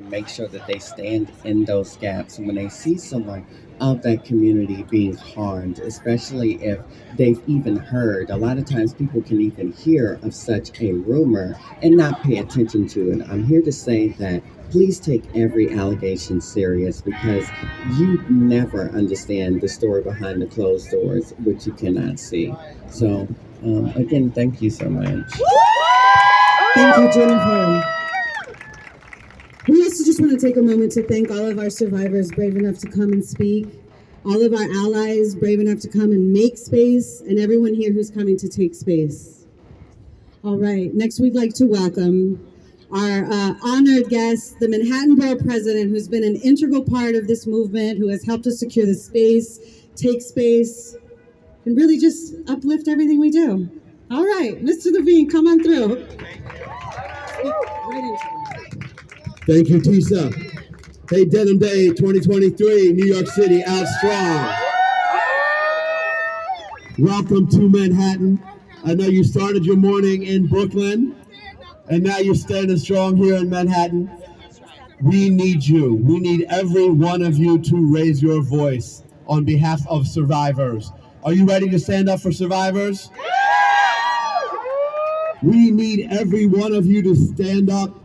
make sure that they stand in those gaps when they see someone of that community being harmed, especially if they've even heard. A lot of times people can even hear of such a rumor and not pay attention to it. I'm here to say that please take every allegation serious because you never understand the story behind the closed doors, which you cannot see. So, again, thank you so much. Thank you, Jennifer. We also just want to take a moment to thank all of our survivors brave enough to come and speak, all of our allies brave enough to come and make space, and everyone here who's coming to take space. All right, next we'd like to welcome our honored guest, the Manhattan Borough President, who's been an integral part of this movement, who has helped us secure the space, take space, and really just uplift everything we do. All right, Mr. Levine, come on through. Right into it. Thank you, Tisa. Hey, Denim Day 2023, New York City, out strong. Welcome to Manhattan. I know you started your morning in Brooklyn, and now you're standing strong here in Manhattan. We need you. We need every one of you to raise your voice on behalf of survivors. Are you ready to stand up for survivors? We need every one of you to stand up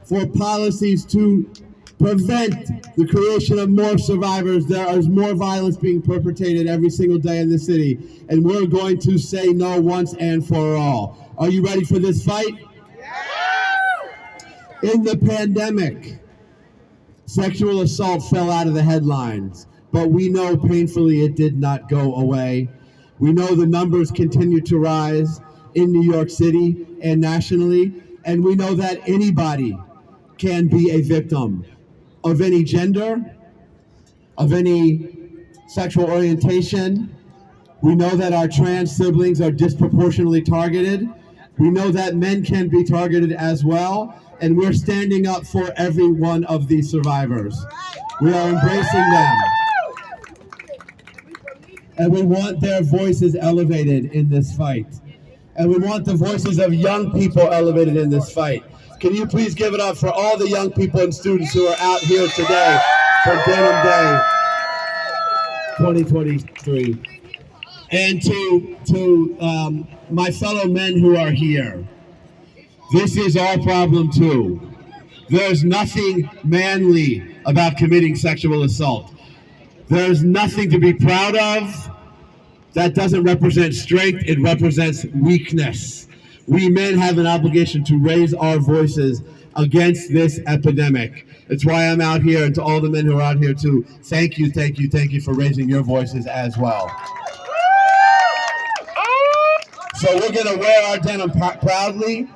for policies to prevent the creation of more survivors. There is more violence being perpetrated every single day in the city, and we're going to say no once and for all. Are you ready for this fight? In the pandemic, sexual assault fell out of the headlines, but we know painfully it did not go away. We know the numbers continue to rise in New York City and nationally, and we know that anybody can be a victim of any gender, of any sexual orientation. We know that our trans siblings are disproportionately targeted. We know that men can be targeted as well, and we're standing up for every one of these survivors. We are embracing them. And we want their voices elevated in this fight. And we want the voices of young people elevated in this fight. Can you please give it up for all the young people and students who are out here today for Denim Day 2023? And to my fellow men who are here, this is our problem too. There's nothing manly about committing sexual assault. There's nothing to be proud of. That doesn't represent strength, it represents weakness. We men have an obligation to raise our voices against this epidemic. It's why I'm out here, and to all the men who are out here too, thank you for raising your voices as well. So we're gonna wear our denim proudly.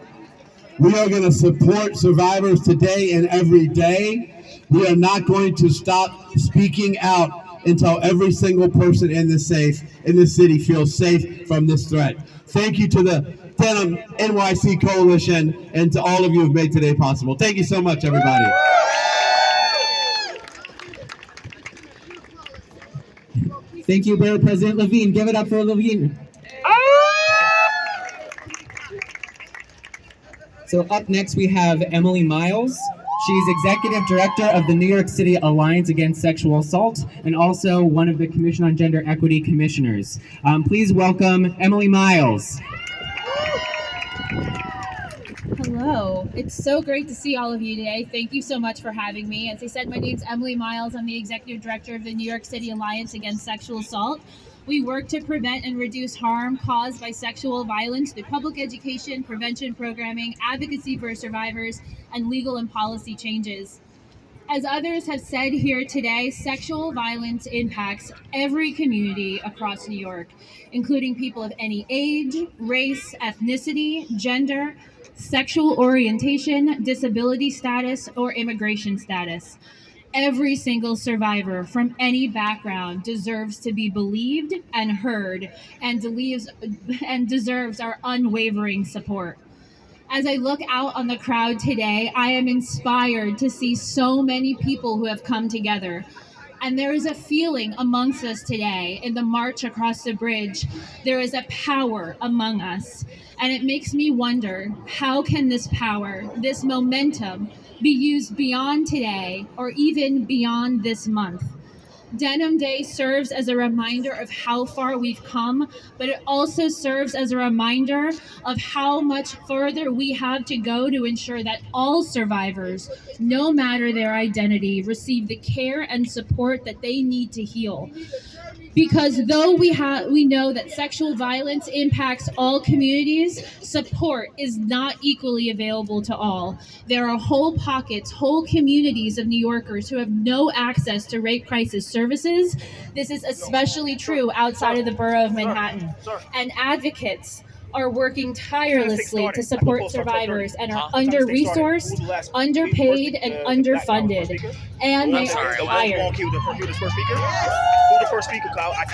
We are gonna support survivors today and every day. We are not going to stop speaking out until every single person in this city feels safe from this threat. Thank you to the Denim NYC Coalition and to all of you who've made today possible. Thank you so much, everybody. Thank you, Borough President Levine. Give it up for Levine. So up next we have Emily Miles. She's Executive Director of the New York City Alliance Against Sexual Assault and also one of the Commission on Gender Equity Commissioners. Please welcome Emily Miles. Hello, it's so great to see all of you today. Thank you so much for having me. As I said, my name's Emily Miles. I'm the Executive Director of the New York City Alliance Against Sexual Assault. We work to prevent and reduce harm caused by sexual violence through public education, prevention programming, advocacy for survivors, and legal and policy changes. As others have said here today, sexual violence impacts every community across New York, including people of any age, race, ethnicity, gender, sexual orientation, disability status, or immigration status. Every single survivor from any background deserves to be believed and heard and deserves our unwavering support. As I look out on the crowd today, I am inspired to see so many people who have come together. And there is a feeling amongst us today in the march across the bridge. There is a power among us. And it makes me wonder, how can this power, this momentum, be used beyond today or even beyond this month. Denim Day serves as a reminder of how far we've come, but it also serves as a reminder of how much further we have to go to ensure that all survivors, no matter their identity, receive the care and support that they need to heal. Because though we know that sexual violence impacts all communities, support is not equally available to all. There are whole pockets, whole communities of New Yorkers who have no access to rape crisis services. This is especially true outside of the borough of Manhattan. And advocates are working tirelessly to support survivors and are under-resourced, underpaid, and underfunded. And they are tired. Who the first speaker? I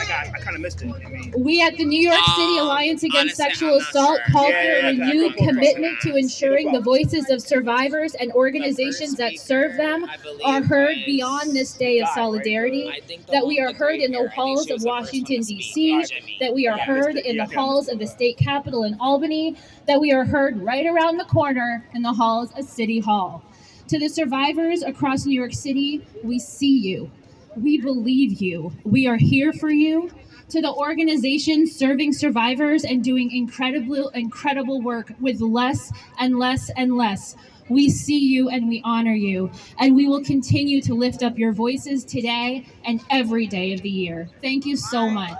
kind of missed it. We at the New York City Alliance Against Sexual Assault call for a renewed commitment to ensuring the voices of survivors and organizations that serve them are heard beyond this day of solidarity, that we are heard in the halls of Washington, D.C., that we are heard in the halls of the state capitol in Albany, that we are heard right around the corner in the halls of City Hall. To the survivors across New York City, we see you. We believe you. We are here for you. To the organizations serving survivors and doing incredible work with less and less and less, we see you and we honor you. And we will continue to lift up your voices today and every day of the year. Thank you so much.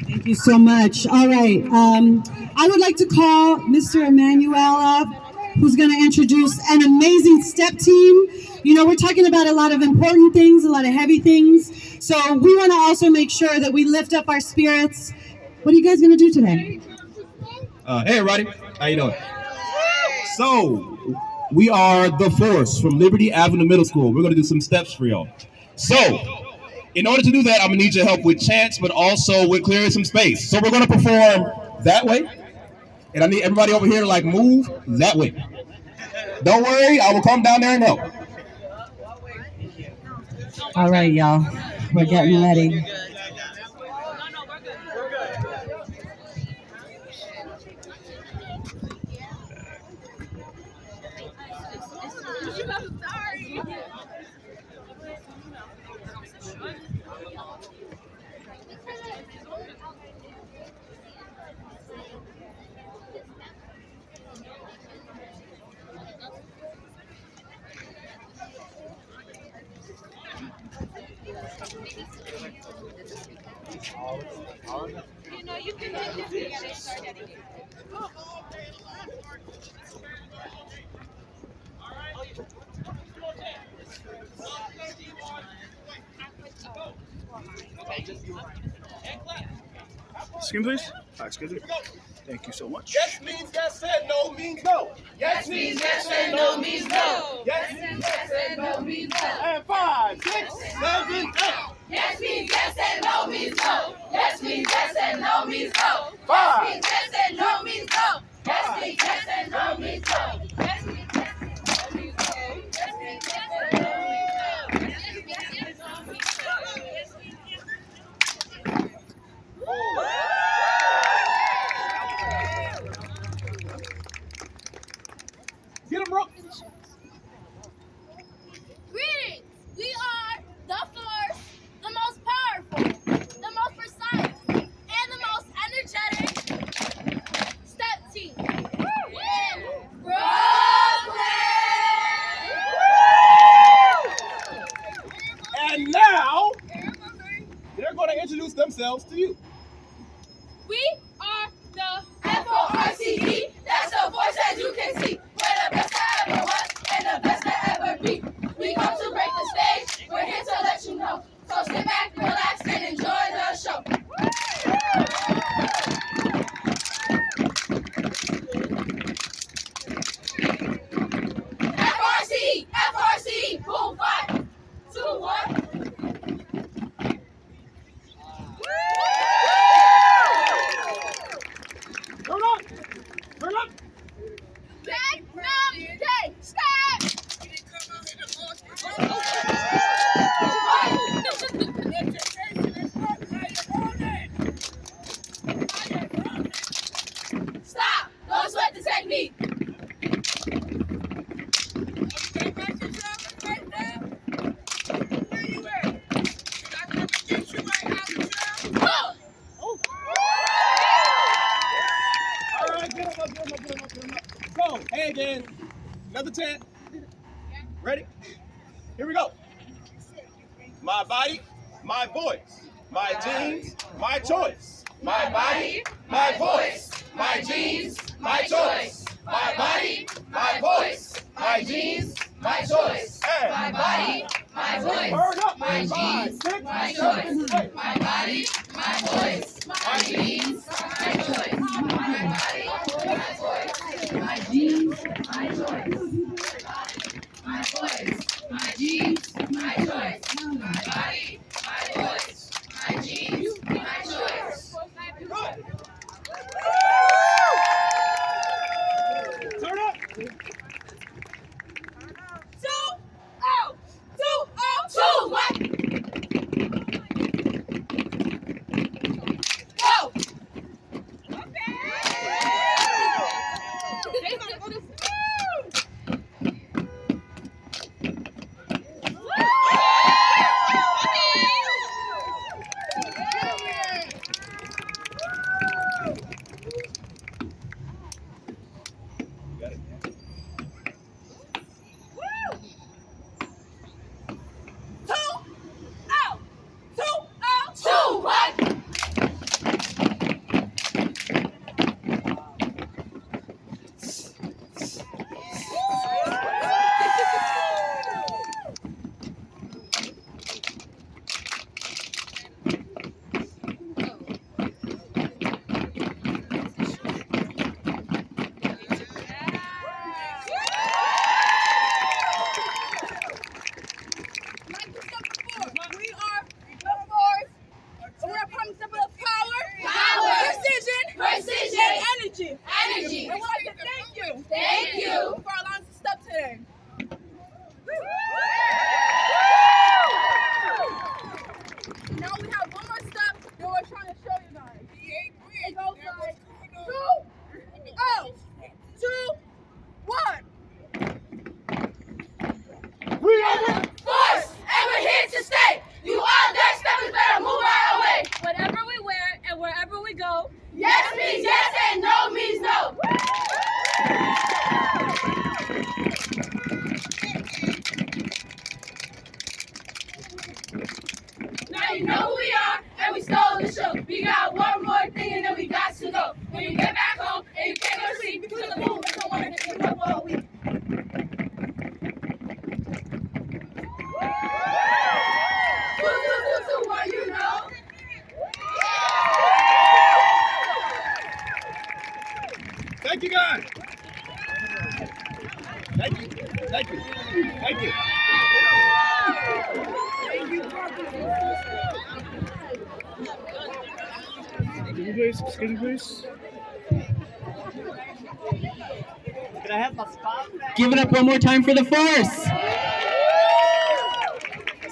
Thank you so much. All right. I would like to call Mr. Emmanuel up, who's going to introduce an amazing step team. You know, we're talking about a lot of important things, a lot of heavy things. So we want to also make sure that we lift up our spirits. What are you guys going to do today? Hey, everybody. How you doing? So, we are The Force from Liberty Avenue Middle School. We're going to do some steps for y'all. So, in order to do that, I'm going to need your help with chants, but also with clearing some space. So we're going to perform that way. And I need everybody over here to like move that way. Don't worry, I will come down there and help. All right, y'all. We're getting ready. You know, you can do this. Excuse me, please. Excuse me. Thank you so much. Yes means yes and no means no. Yes means yes and no means no. Yes means yes and no means no. And 5, 6, 7, 8. Yes means yes and no means no. Yes means yes and no means no. 5. Yes means yes and no means no. Yes means yes and no means no. Yes means yes and no means no. Yes means yes and no means no. Yes means yes and no means no. Get him, bro. Greetings! We are the Force, the most powerful, the most precise, and the most energetic step team in Brooklyn! And now, they're going to introduce themselves to you. We are the FORCE, that's the force as you can see. We're the best that ever was and the best that ever be. We come to break the stage, we're here to let you know. So sit back, relax, and enjoy the show. FRC, boom, 5, 2, 1. Hey again. Another 10. Ready? Here we go. My body, my voice. My jeans, my choice. My body, my voice. My jeans, my choice. My body, my voice. My jeans, my choice. Hey. My body, my voice. Burn up. My jeans, my choice. Hey. My body, my voice. My jeans, my choice. My body, my voice. My jeans, my choice. My voice, my jeans, my choice. My body, my voice. My jeans, my choice. Good. Turn up. Two, what? Go! Two, what? We are the force. We're a principle of power, Power. precision, Precision. and energy. Energy. And we'd like to thank you. Thank you. For allowing us to step today. Now we have one more step that we're trying to show you guys. It goes like 2-0-2-1. We are the force, and we're here to stay. You all next steppers better move right away. Whatever we wear and wherever we go, Yes means yes and no means no. Now you know who we are, and we stole the show. We got one more thing, and then we got to go. When you get back home, and you can't go to sleep, because the moon is the one that keeps up all week. What you know? Thank you, guys. Thank you. Thank you. Thank you. Excuse me, please. Excuse me, please. Give it up one more time for the force.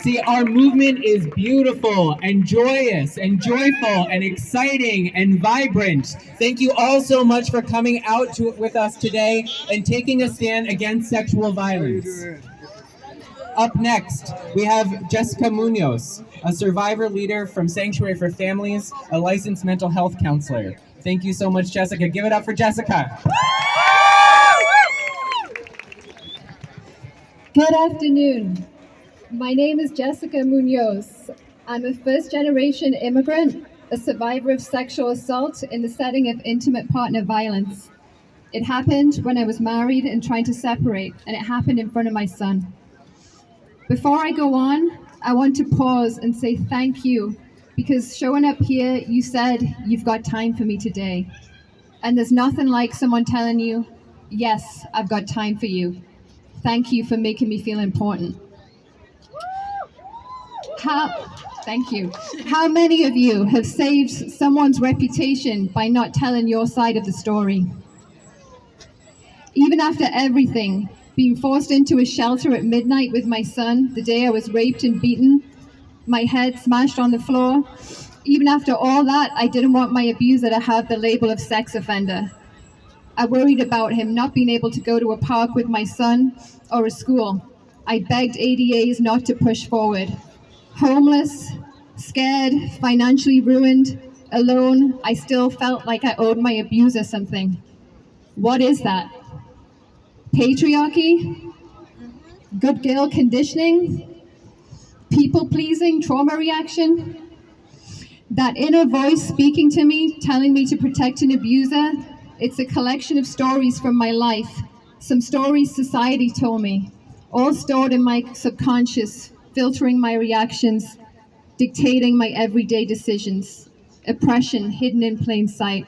See, our movement is beautiful and joyous and joyful and exciting and vibrant. Thank you all so much for coming out with us today and taking a stand against sexual violence. Up next, we have Jessica Munoz, a survivor leader from Sanctuary for Families, a licensed mental health counselor. Thank you so much, Jessica. Give it up for Jessica. Good afternoon. My name is Jessica Munoz. I'm a first-generation immigrant, a survivor of sexual assault in the setting of intimate partner violence. It happened when I was married and trying to separate, and it happened in front of my son. Before I go on, I want to pause and say thank you, because showing up here, you said you've got time for me today. And there's nothing like someone telling you, yes, I've got time for you. Thank you for making me feel important. Thank you. How many of you have saved someone's reputation by not telling your side of the story? Even after everything, being forced into a shelter at midnight with my son the day I was raped and beaten, my head smashed on the floor, even after all that, I didn't want my abuser to have the label of sex offender. I worried about him not being able to go to a park with my son or a school. I begged ADAs not to push forward. Homeless, scared, financially ruined, alone, I still felt like I owed my abuser something. What is that? patriarchy, good girl conditioning, people pleasing, trauma reaction. That inner voice speaking to me, telling me to protect an abuser, it's a collection of stories from my life. Some stories society told me, all stored in my subconscious, filtering my reactions, dictating my everyday decisions. Oppression hidden in plain sight.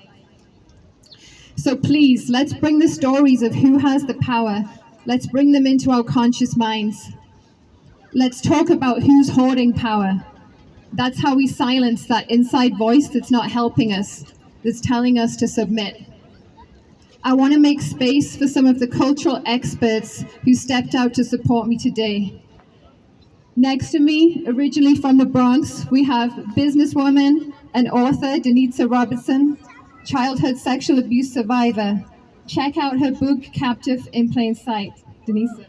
So please, let's bring the stories of who has the power. Let's bring them into our conscious minds. Let's talk about who's hoarding power. That's how we silence that inside voice that's not helping us, that's telling us to submit. I want to make space for some of the cultural experts who stepped out to support me today. Next to me, originally from the Bronx, we have businesswoman and author Denitza Robertson, childhood sexual abuse survivor. Check out her book, Captive in Plain Sight. Denitza.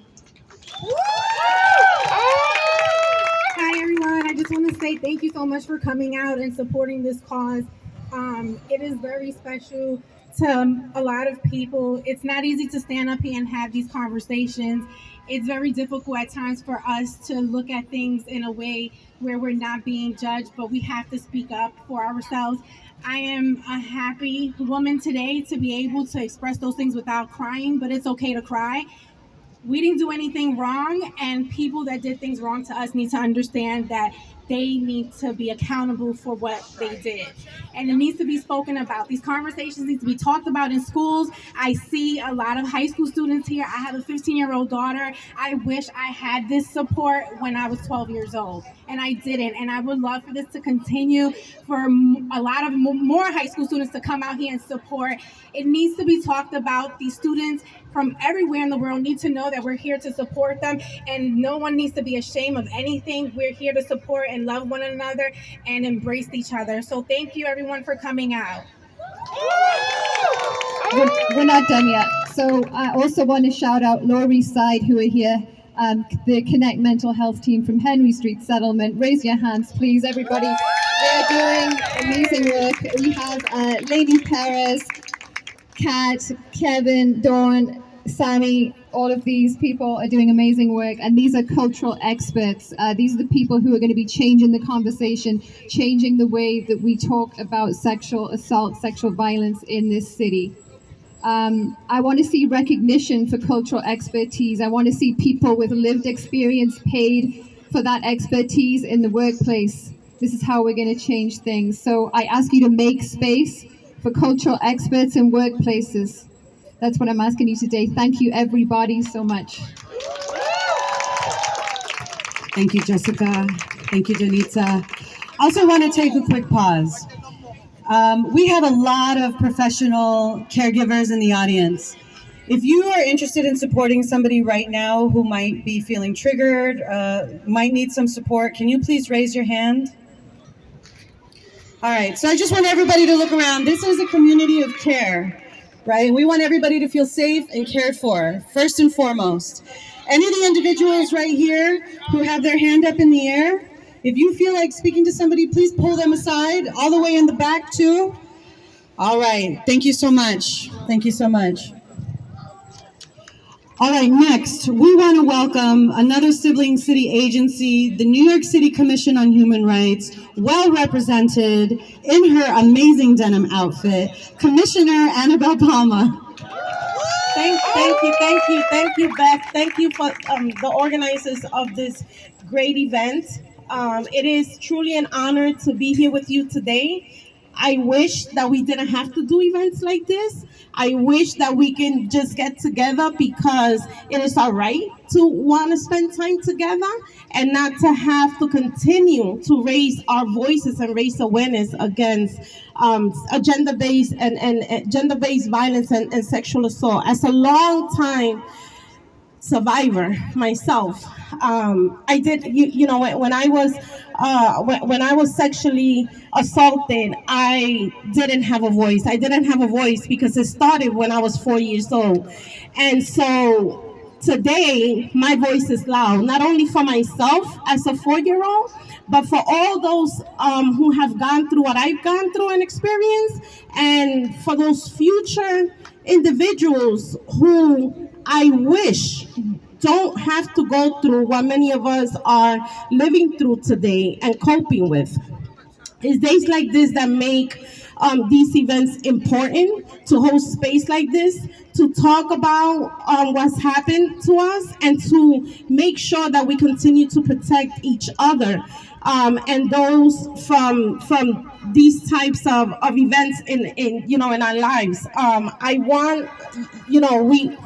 Hi everyone, I just want to say thank you so much for coming out and supporting this cause. It is very special to a lot of people. It's not easy to stand up here and have these conversations. It's very difficult at times for us to look at things in a way where we're not being judged, but we have to speak up for ourselves. I am a happy woman today to be able to express those things without crying, but it's okay to cry. We didn't do anything wrong, and people that did things wrong to us need to understand that they need to be accountable for what they did. And it needs to be spoken about. These conversations need to be talked about in schools. I see a lot of high school students here. I have a 15-year-old daughter. I wish I had this support when I was 12 years old, and I didn't. And I would love for this to continue, for a lot of more high school students to come out here and support. It needs to be talked about. These students from everywhere in the world need to know that we're here to support them, and no one needs to be ashamed of anything. We're here to support and love one another and embrace each other. So thank you everyone for coming out. We're not done yet. So I also want to shout out Laurie Side, who are here, the Connect Mental Health team from Henry Street Settlement. Raise your hands, please, everybody. They're doing amazing work. We have Lady Perez, Kat, Kevin, Dawn, Sammy. All of these people are doing amazing work, and these are cultural experts. These are the people who are going to be changing the conversation, changing the way that we talk about sexual assault, sexual violence in this city. I want to see recognition for cultural expertise. I want to see people with lived experience paid for that expertise in the workplace. This is how we're going to change things. So I ask you to make space for cultural experts in workplaces. That's what I'm asking you today. Thank you, everybody, so much. Thank you, Jessica. Thank you, Denitza. Also want to take a quick pause. We have a lot of professional caregivers in the audience. If you are interested in supporting somebody right now who might be feeling triggered, might need some support, can you please raise your hand? All right, so I just want everybody to look around. This is a community of care, right? We want everybody to feel safe and cared for, first and foremost. Any of the individuals right here who have their hand up in the air, if you feel like speaking to somebody, please pull them aside, all the way in the back too. All right, thank you so much. Thank you so much. All right, next, we want to welcome another sibling city agency, the New York City Commission on Human Rights, well represented in her amazing denim outfit, Commissioner Annabelle Palma. Thank you, Beth. Thank you for the organizers of this great event. It is truly an honor to be here with you today. I wish that we didn't have to do events like this. I wish that we can just get together because it is our right to want to spend time together and not to have to continue to raise our voices and raise awareness against gender-based and gender-based violence and sexual assault. As a long time survivor myself, I did, when I was sexually assaulted, I didn't have a voice. I didn't have a voice because it started when I was 4 years old. And so today, my voice is loud, not only for myself as a 4-year-old, but for all those who have gone through what I've gone through and experienced, and for those future individuals who I wish don't have to go through what many of us are living through today and coping with. It's days like this that make these events important, to host space like this, to talk about what's happened to us, and to make sure that we continue to protect each other and those from these types of events in our lives. I want, we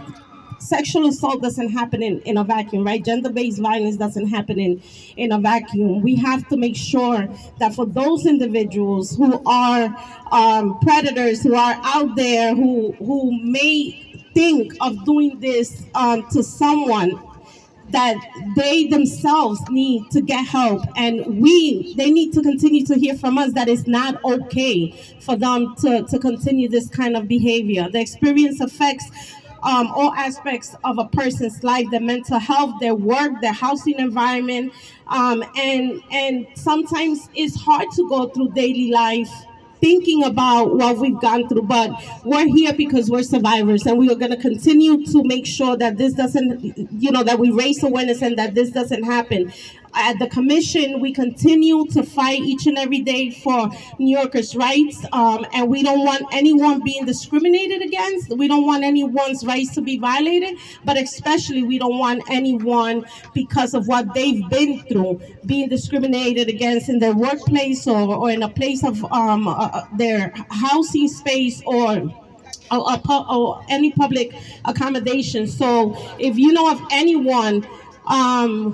sexual assault doesn't happen in a vacuum, right? Gender-based violence doesn't happen in a vacuum. We have to make sure that for those individuals who are predators, who are out there, who may think of doing this to someone, that they themselves need to get help, and they need to continue to hear from us that it's not okay for them to continue this kind of behavior. The experience affects all aspects of a person's life: their mental health, their work, their housing environment, and sometimes it's hard to go through daily life thinking about what we've gone through, but we're here because we're survivors, and we are going to continue to make sure that this doesn't, that we raise awareness and that this doesn't happen. At the commission, we continue to fight each and every day for New Yorkers' rights, and we don't want anyone being discriminated against. We don't want anyone's rights to be violated, but especially we don't want anyone, because of what they've been through, being discriminated against in their workplace or in a place of their housing space or any public accommodation. So if you know of anyone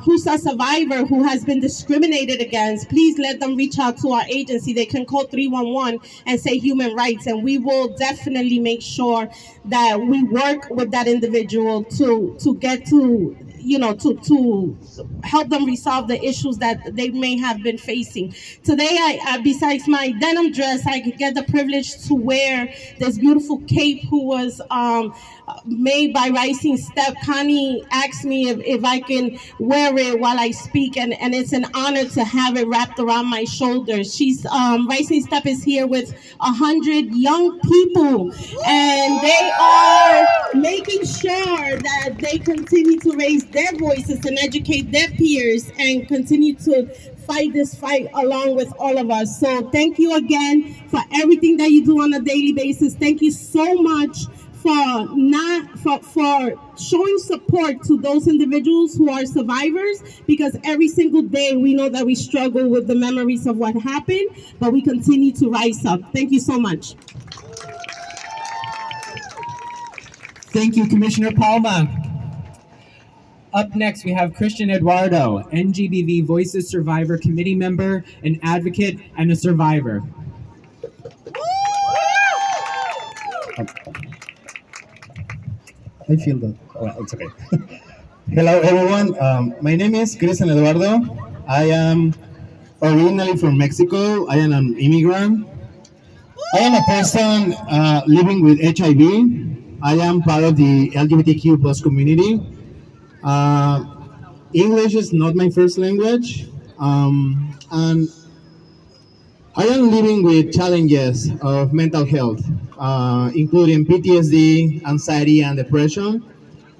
who's a survivor who has been discriminated against, please let them reach out to our agency. They can call 311 and say human rights, and we will definitely make sure that we work with that individual to get to to help them resolve the issues that they may have been facing. Today, I besides my denim dress, I get the privilege to wear this beautiful cape who was made by Rising Step. Connie asked me if I can wear it while I speak, and it's an honor to have it wrapped around my shoulders. Rising Step is here with 100 young people, and they are making sure that they continue to raise their voices and educate their peers and continue to fight this fight along with all of us. So thank you again for everything that you do on a daily basis. Thank you so much for showing support to those individuals who are survivors, because every single day we know that we struggle with the memories of what happened, but we continue to rise up. Thank you so much. Thank you, Commissioner Palma. Up next, we have Christian Eduardo, NGBV Voices Survivor Committee member, an advocate, and a survivor. I feel that. Oh, it's okay. Hello, everyone. My name is Christian Eduardo. I am originally from Mexico. I am an immigrant. I am a person living with HIV. I am part of the LGBTQ plus community. English is not my first language, and I am living with challenges of mental health, including PTSD, anxiety, and depression,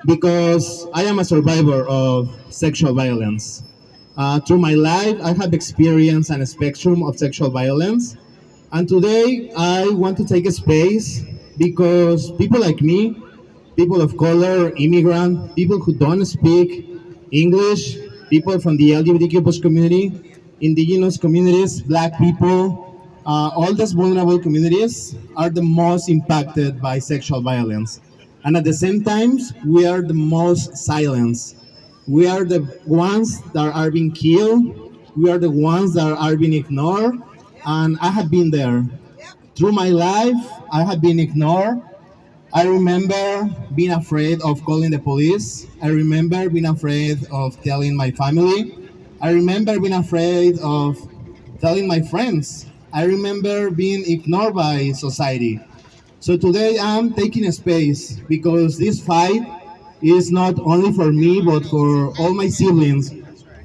because I am a survivor of sexual violence. Through my life, I have experienced a spectrum of sexual violence, and today I want to take a space because people like me, people of color, immigrant, people who don't speak English, people from the LGBTQ plus community, indigenous communities, black people, all these vulnerable communities are the most impacted by sexual violence. And at the same time, we are the most silenced. We are the ones that are being killed. We are the ones that are being ignored. And I have been there. Through my life, I have been ignored. I remember being afraid of calling the police. I remember being afraid of telling my family. I remember being afraid of telling my friends. I remember being ignored by society. So today I'm taking a space because this fight is not only for me, but for all my siblings,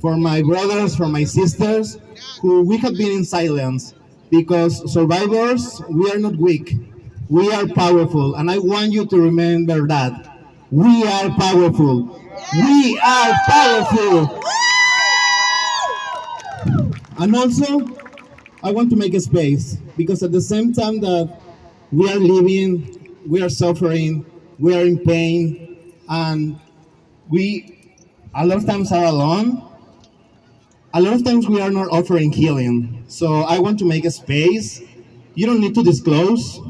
for my brothers, for my sisters, who we have been in silence. Because survivors, we are not weak. We are powerful. And I want you to remember that. We are powerful. We are powerful. And also, I want to make a space because at the same time that we are living, we are suffering, we are in pain, and we a lot of times are alone. A lot of times we are not offering healing. So I want to make a space. You don't need to disclose.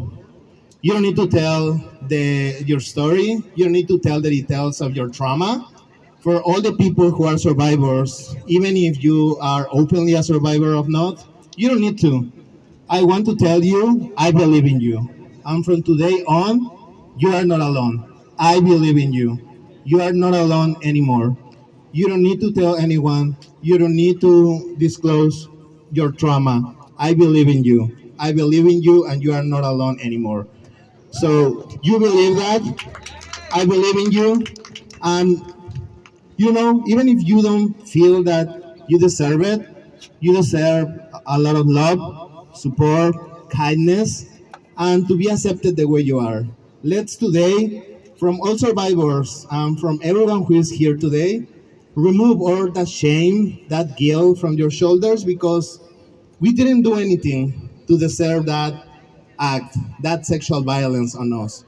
You don't need to tell your story. You don't need to tell the details of your trauma. For all the people who are survivors, even if you are openly a survivor or not, you don't need to. I want to tell you, I believe in you. And from today on, you are not alone. I believe in you. You are not alone anymore. You don't need to tell anyone. You don't need to disclose your trauma. I believe in you. I believe in you, and you are not alone anymore. So you believe that? I believe in you. And even if you don't feel that you deserve it, you deserve a lot of love, support, kindness, and to be accepted the way you are. Let's today, from all survivors and from everyone who is here today, remove all that shame, that guilt from your shoulders because we didn't do anything to deserve that act, that sexual violence on us.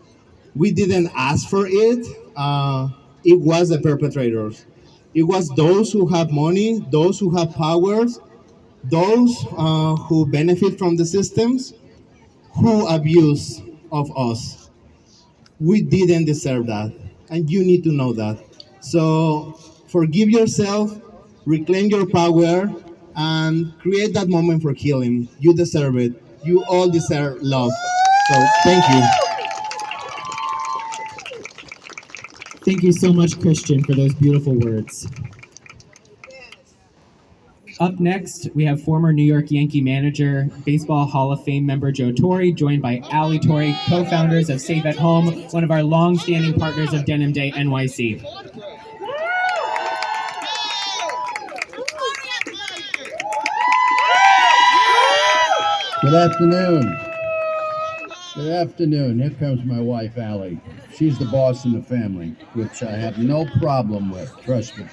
We didn't ask for it. It was the perpetrators. It was those who have money, those who have powers, those who benefit from the systems, who abuse of us. We didn't deserve that, and you need to know that. So forgive yourself, reclaim your power, and create that moment for healing. You deserve it. You all deserve love. So thank you. Thank you so much, Christian, for those beautiful words. Up next, we have former New York Yankee manager, Baseball Hall of Fame member Joe Torre, joined by Allie Torre, co-founders of Safe at Home, one of our long-standing partners of Denim Day NYC. Good afternoon. Good afternoon. Here comes my wife, Allie. She's the boss in the family, which I have no problem with, trust me.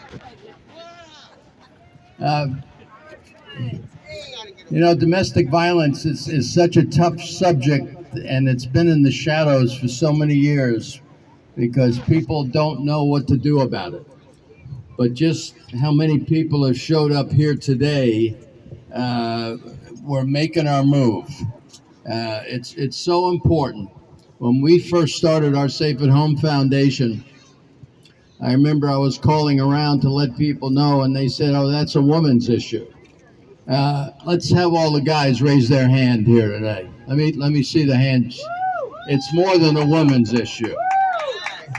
Domestic violence is such a tough subject, and it's been in the shadows for so many years because people don't know what to do about it. But just how many people have showed up here today, we're making our move. It's so important. When we first started our Safe at Home Foundation, I remember I was calling around to let people know, and they said, "Oh, that's a woman's issue." Let's have all the guys raise their hand here today. Let me see the hands. It's more than a woman's issue.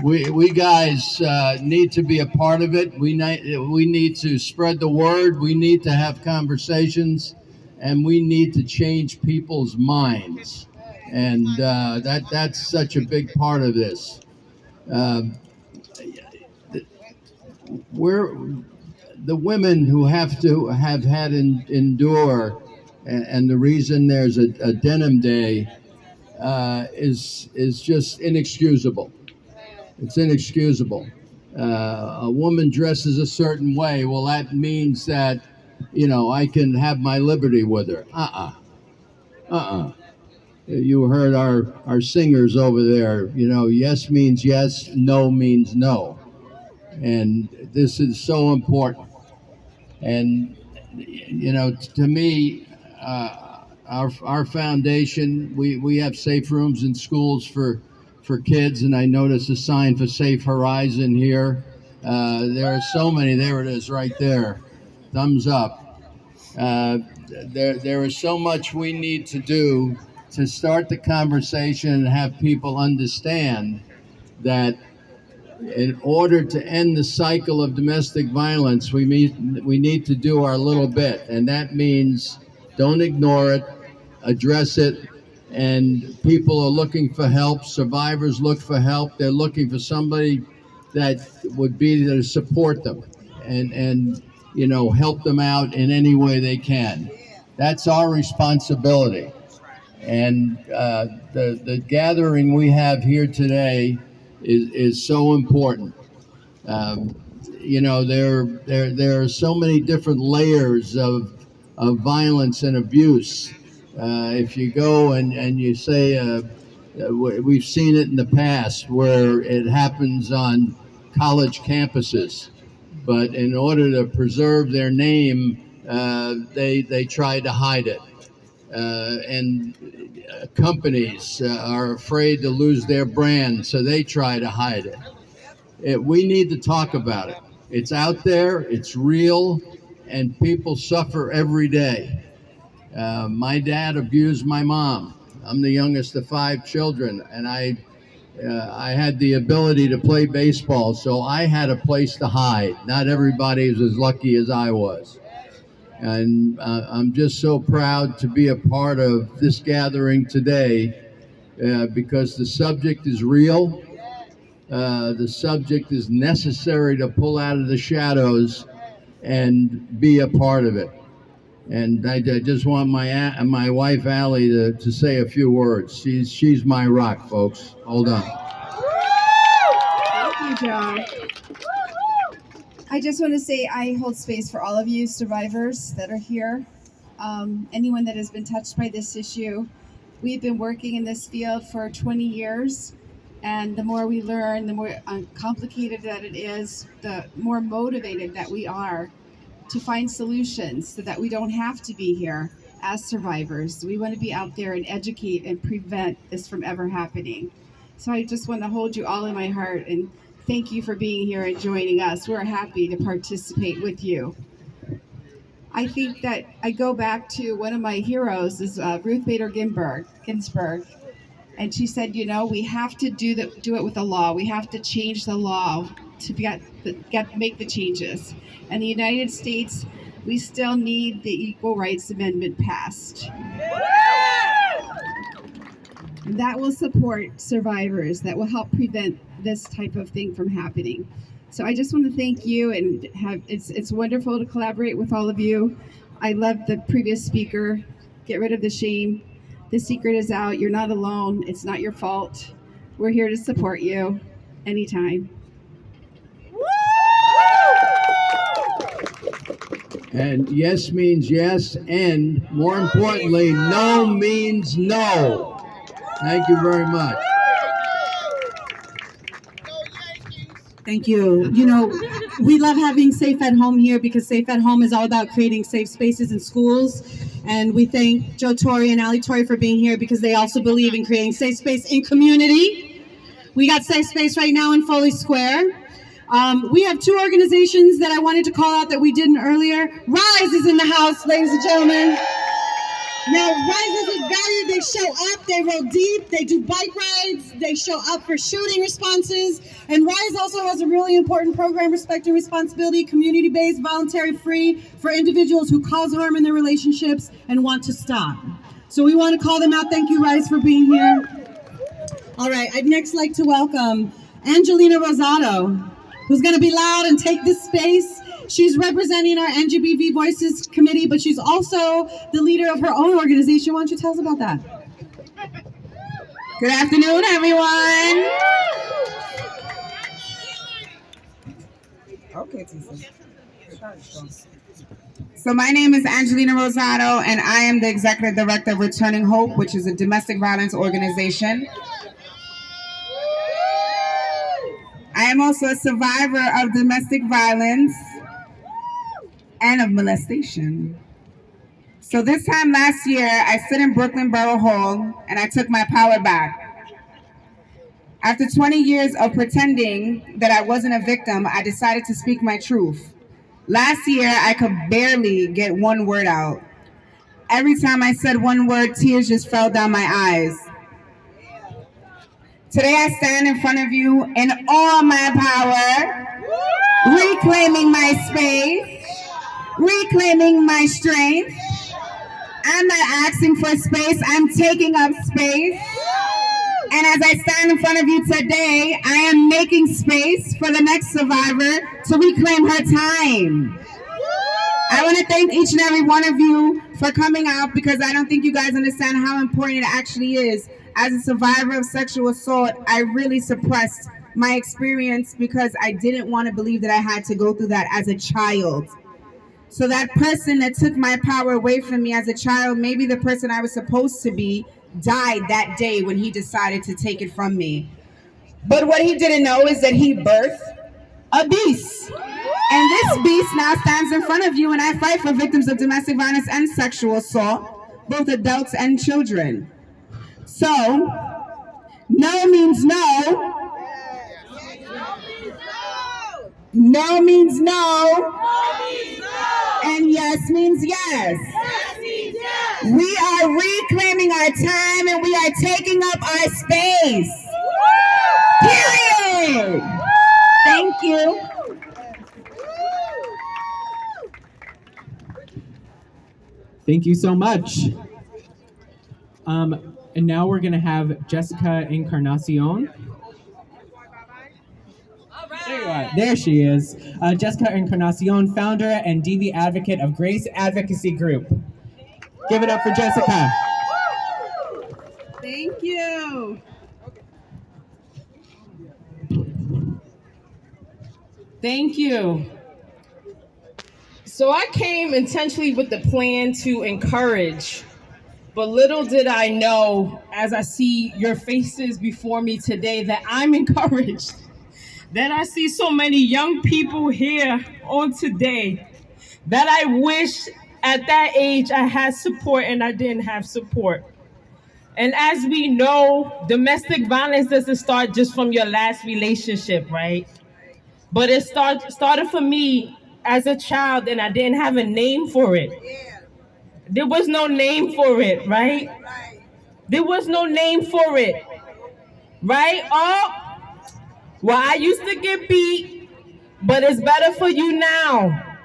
We guys need to be a part of it. We need to spread the word. We need to have conversations, and we need to change people's minds. And that's such a big part of this. We're the women who have to have had endure, and the reason there's a Denim Day is just inexcusable. It's inexcusable. A woman dresses a certain way. Well, that means that I can have my liberty with her. You heard our singers over there. Yes means yes, no means no, and this is so important. And to me, our foundation, we have safe rooms in schools for kids, and I noticed a sign for Safe Horizon here. There are so many. There it is, right there. Thumbs up. There is so much we need to do to start the conversation and have people understand that in order to end the cycle of domestic violence, we need to do our little bit, and that means don't ignore it, address it. And people are looking for help. Survivors look for help. They're looking for somebody that would be there to support them and help them out in any way they can. That's our responsibility. And the gathering we have here today is so important. Um, there are so many different layers of violence and abuse. If you go and you say, we've seen it in the past where it happens on college campuses, but in order to preserve their name, they try to hide it. And companies are afraid to lose their brand, so they try to hide it. We need to talk about it. It's out there, it's real, and people suffer every day. My dad abused my mom. I'm the youngest of 5 children, and I had the ability to play baseball, so I had a place to hide. Not everybody is as lucky as I was. And I'm just so proud to be a part of this gathering today because the subject is real. The subject is necessary to pull out of the shadows and be a part of it. And I just want my wife Allie to say a few words. She's my rock, folks. Hold on. Thank you, John. I just want to say I hold space for all of you survivors that are here. Anyone that has been touched by this issue. We've been working in this field for 20 years, and the more we learn, the more complicated that it is, the more motivated that we are to find solutions so that we don't have to be here as survivors. We want to be out there and educate and prevent this from ever happening. So I just want to hold you all in my heart and thank you for being here and joining us. We're happy to participate with you. I think that I go back to one of my heroes is Ruth Bader Ginsburg. And she said, we have to do it with the law. We have to change the law to make the changes. And the United States, we still need the Equal Rights Amendment passed. And that will support survivors, that will help prevent this type of thing from happening. So I just want to thank you, and it's wonderful to collaborate with all of you. I love the previous speaker. Get rid of the shame. The secret is out. You're not alone. It's not your fault. We're here to support you anytime. And yes means yes, and more importantly, no means no. Thank you very much. Thank you. We love having Safe at Home here because Safe at Home is all about creating safe spaces in schools. And we thank Joe Torre and Ali Torre for being here because they also believe in creating safe space in community. We got safe space right now in Foley Square. We have two organizations that I wanted to call out that we didn't earlier. RISE is in the house, ladies and gentlemen. Now, RISE is valued. They show up, they roll deep, they do bike rides, they show up for shooting responses. And RISE also has a really important program, Respect and Responsibility, community-based, voluntary-free, for individuals who cause harm in their relationships and want to stop. So we want to call them out. Thank you, RISE, for being here. All right, I'd next like to welcome Angelina Rosado, who's going to be loud and take this space. She's representing our NGBV Voices Committee, but she's also the leader of her own organization. Why don't you tell us about that? Good afternoon, everyone. Okay, so my name is Angelina Rosado, and I am the Executive Director of Returning Hope, which is a domestic violence organization. I am also a survivor of domestic violence and of molestation. So this time last year, I stood in Brooklyn Borough Hall and I took my power back. After 20 years of pretending that I wasn't a victim, I decided to speak my truth. Last year, I could barely get one word out. Every time I said one word, tears just fell down my eyes. Today I stand in front of you in all my power, reclaiming my space, reclaiming my strength. I'm not asking for space, I'm taking up space. And as I stand in front of you today, I am making space for the next survivor to reclaim her time. I want to thank each and every one of you for coming out because I don't think you guys understand how important it actually is. As a survivor of sexual assault, I really suppressed my experience because I didn't want to believe that I had to go through that as a child. So that person that took my power away from me as a child, maybe the person I was supposed to be, died that day when he decided to take it from me. But what he didn't know is that he birthed a beast. And this beast now stands in front of you, and I fight for victims of domestic violence and sexual assault, both adults and children. So, no means no. No means no. And yes means yes. We are reclaiming our time and we are taking up our space. Period. Thank you. Thank you so much. And now we're gonna have Jessica Encarnacion. There you are. There she is. Jessica Encarnacion, founder and DV advocate of Grace Advocacy Group. Give it up for Jessica. Thank you. Thank you. So I came intentionally with the plan to encourage, but little did I know, as I see your faces before me today, that I'm encouraged. That I see so many young people here on today that I wish at that age I had support and I didn't have support. And as we know, domestic violence doesn't start just from your last relationship, right? But it started for me as a child and I didn't have a name for it. There was no name for it, right? There was no name for it, right? Oh, well, I used to get beat, but it's better for you now.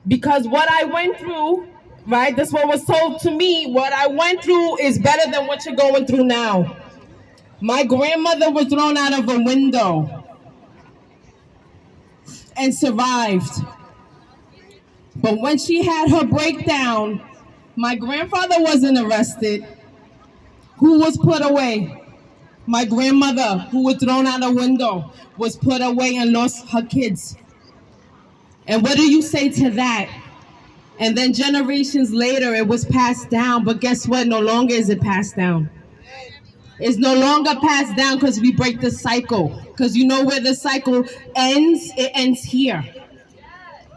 Because what I went through, right, that's what was told to me, what I went through is better than what you're going through now. My grandmother was thrown out of a window and survived. But when she had her breakdown, my grandfather wasn't arrested. Who was put away? My grandmother, who was thrown out a window, was put away and lost her kids. And what do you say to that? And then generations later, it was passed down. But guess what? No longer is it passed down. It's no longer passed down because we break the cycle. Because you know where the cycle ends? It ends here.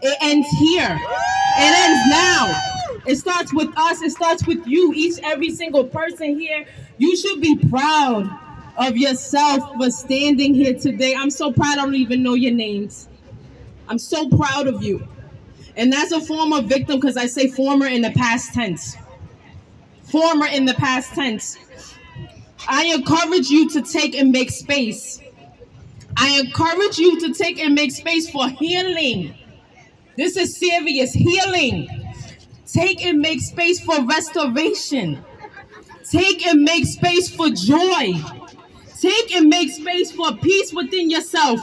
It ends here. It ends now. It starts with us. It starts with you. Every single person here. You should be proud of yourself for standing here today. I'm so proud I don't even know your names. I'm so proud of you. And that's a former victim because I say former in the past tense. Former in the past tense. I encourage you to take and make space. I encourage you to take and make space for healing. This is serious. Healing. Take and make space for restoration. Take and make space for joy. Take and make space for peace within yourself.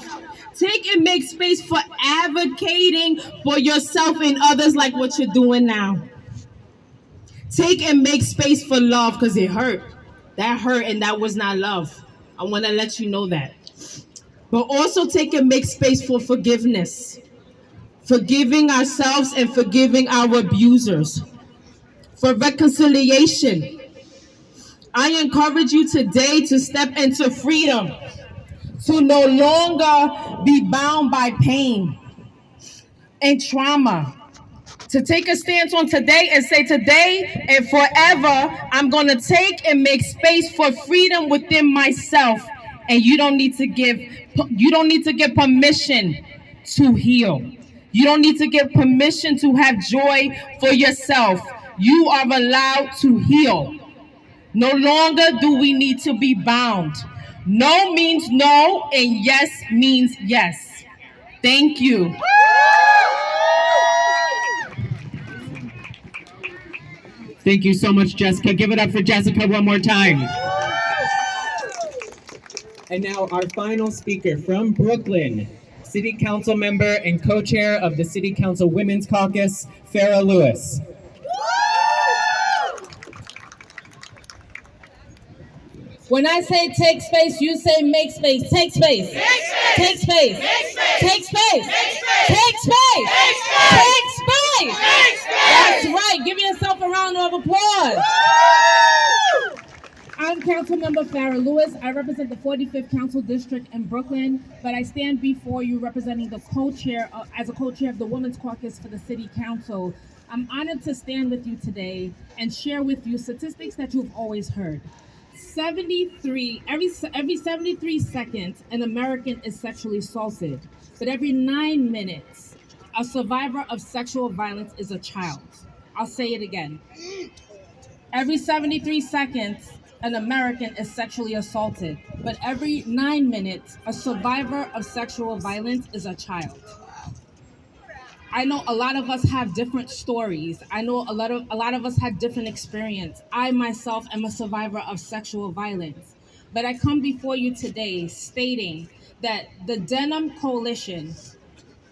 Take and make space for advocating for yourself and others like what you're doing now. Take and make space for love because it hurt. That hurt and that was not love. I want to let you know that. But also take and make space for forgiveness. Forgiving ourselves and forgiving our abusers. For reconciliation. I encourage you today to step into freedom. To no longer be bound by pain and trauma. To take a stance on today and say today and forever, I'm going to take and make space for freedom within myself. And you don't need to give permission to heal. You don't need to give permission to have joy for yourself. You are allowed to heal. No longer do we need to be bound. No means no, and yes means yes. Thank you. Thank you so much, Jessica. Give it up for Jessica one more time. And now our final speaker from Brooklyn, City Council member and co-chair of the City Council Women's Caucus, Farrah Lewis. When I say take space, you say make space. Take space. Take space. Take space. Take space. Take space. That's right. Give yourself a round of applause. I'm Councilmember Farrah Lewis. I represent the 45th Council District in Brooklyn, but I stand before you representing the co-chair, as a co-chair of the Women's Caucus for the City Council. I'm honored to stand with you today and share with you statistics that you've always heard. Every 73 seconds, an American is sexually assaulted, but every 9 minutes, a survivor of sexual violence is a child. I'll say it again. Every 73 seconds, an American is sexually assaulted, but every 9 minutes, a survivor of sexual violence is a child. I know a lot of us have different stories. I know a lot of us had different experience. I myself am a survivor of sexual violence. But I come before you today stating that the Denim Coalition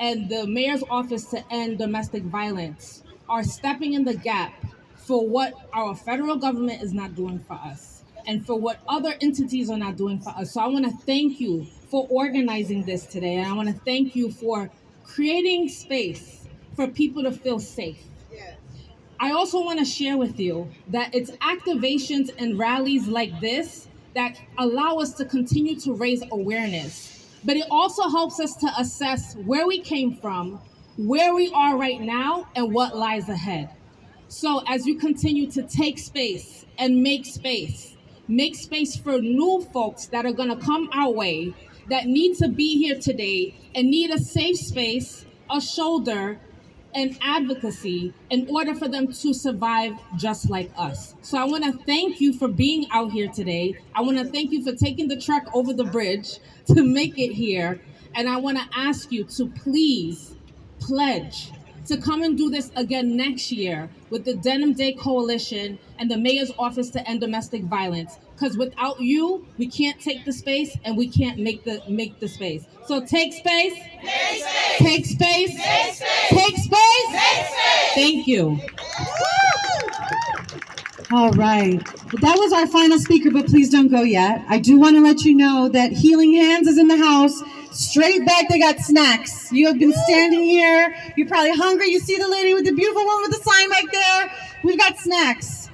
and the Mayor's Office to End Domestic Violence are stepping in the gap for what our federal government is not doing for us and for what other entities are not doing for us. So I want to thank you for organizing this today. And I want to thank you for creating space for people to feel safe. I also want to share with you that it's activations and rallies like this that allow us to continue to raise awareness. But it also helps us to assess where we came from, where we are right now, and what lies ahead. So as you continue to take space and make space for new folks that are gonna come our way, that need to be here today and need a safe space, a shoulder, and advocacy in order for them to survive just like us. So I wanna thank you for being out here today. I wanna thank you for taking the trek over the bridge to make it here. And I wanna ask you to please pledge to come and do this again next year with the Denim Day Coalition and the Mayor's Office to End Domestic Violence. Because without you, we can't take the space and we can't make the space. So take space. Take space. Take space. Thank you. All right. Well, that was our final speaker, but please don't go yet. I do want to let you know that Healing Hands is in the house. Straight back, they got snacks. You have been standing here. You're probably hungry. You see the lady with the beautiful one with the sign back there. We've got snacks.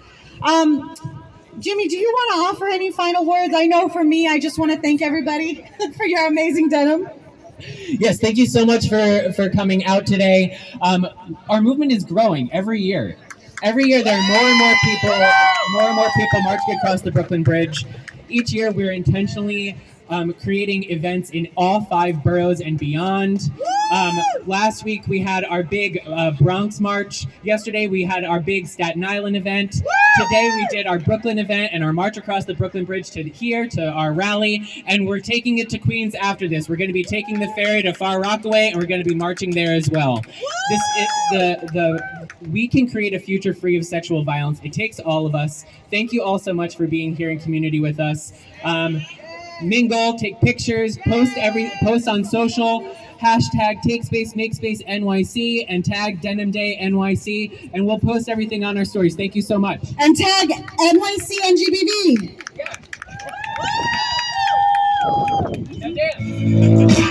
Jimmy, do you want to offer any final words? I know for me, I just want to thank everybody for your amazing denim. Yes, thank you so much for coming out today. Our movement is growing every year. Every year there are more and more people marching across the Brooklyn Bridge. Each year we're intentionally creating events in all 5 boroughs and beyond. Last week we had our big Bronx March. Yesterday we had our big Staten Island event. Today we did our Brooklyn event and our march across the Brooklyn Bridge to here, to our rally. And we're taking it to Queens after this. We're going to be taking the ferry to Far Rockaway and we're going to be marching there as well. We can create a future free of sexual violence. It takes all of us. Thank you all so much for being here in community with us. Mingle, take pictures, post on social, hashtag Take Space, Make Space NYC, and tag Denim Day NYC, and we'll post everything on our stories. Thank you so much. And tag NYC NGBV. Yeah.